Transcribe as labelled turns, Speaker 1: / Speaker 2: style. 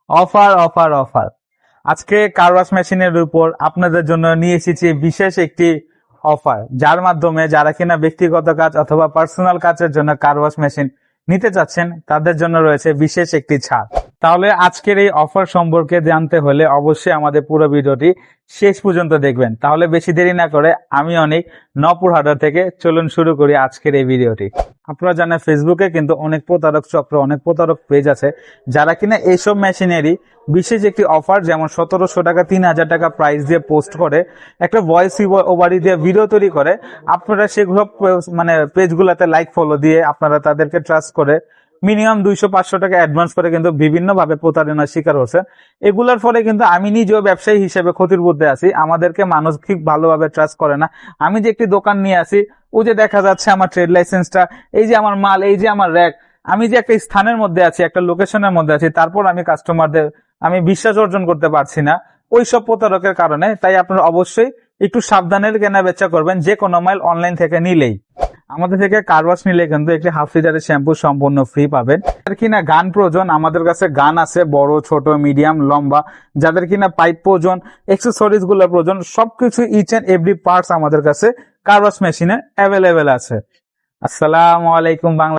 Speaker 1: Offer offer offer! আজকে car wash মেশিনের উপর আপনাদের জন্য নিয়ে এসেছি বিশেষ একটি অফার, যার মাধ্যমে যারা কিনা ব্যক্তিগত কাজ অথবা পার্সোনাল কাজের জন্য কার ওয়াশ মেশিন নিতে চাচ্ছেন তাদের জন্য রয়েছে বিশেষ একটি ছাড়। তাহলে আজকের এই অফার সম্পর্কে জানতে হলে অবশ্যই আমাদের পুরো ভিডিওটি শেষ পর্যন্ত দেখবেন। তাহলে বেশি দেরি না করে আমি অনেক নপুর হাটার থেকে চলুন শুরু করি আজকের এই ভিডিওটি। আপনারা জানেন ফেসবুকে কিন্তু অনেক প্রতারক চক্র, অনেক প্রতারক পেজ আছে যারা কিনা এইসব মেশিনেরই বিশেষ একটি অফার, যেমন 1700 টাকা 3000 টাকা প্রাইস দিয়ে পোস্ট করে একটা ভয়েস ওভারই দিয়ে ভিডিও তৈরি করে। আপনারা সেগুলো মানে পেজগুলোতে লাইক ফলো দিয়ে আপনারা তাদেরকে ট্রাস্ট করে মিনিমাম 200-500 টাকা অ্যাডভান্স করে কিন্তু বিভিন্ন ভাবে প্রতারণার শিকার হচ্ছে। এগুলোর ফলে কিন্তু আমি নিজেও ব্যবসায়ী হিসেবে ক্ষতির মধ্যে আছি। আমাদেরকে মানুষ ঠিক ভালোভাবে ট্রাস্ট করে না। আমি যে একটি দোকান নিয়ে আসি, ও যে দেখা যাচ্ছে আমার ট্রেড লাইসেন্সটা, এই যে আমার মাল, এই যে আমার র্যাক, আমি যে একটা স্থানের মধ্যে আছি, একটা লোকেশনের মধ্যে আছি, তারপর আমি কাস্টমারদের আমি বিশ্বাস অর্জন করতে পারছি না ওই সব প্রতারকের কারণে। তাই আপনারা অবশ্যই একটু সাবধানের কেনা বেচা করবেন যে কোনো মাল অনলাইন থেকে নিলেই। আমাদের থেকে কার ওয়াশ নিলে কিন্তু একটি হাফ লিটারের শ্যাম্পু সম্পূর্ণ ফ্রি পাবেন। যাদের কিনা গান প্রয়োজন, আমাদের কাছে গান আছে বড়, ছোট, মিডিয়াম, লম্বা। যাদের কিনা পাইপ প্রয়োজন, এক্সেসরিজ গুলো প্রয়োজন, সবকিছু ইচ এন্ড এভরি পার্টস আমাদের কাছে কার ওয়াশ মেশিনে অ্যাভেলেবেল আছে। আসসালামু আলাইকুম বাংলা।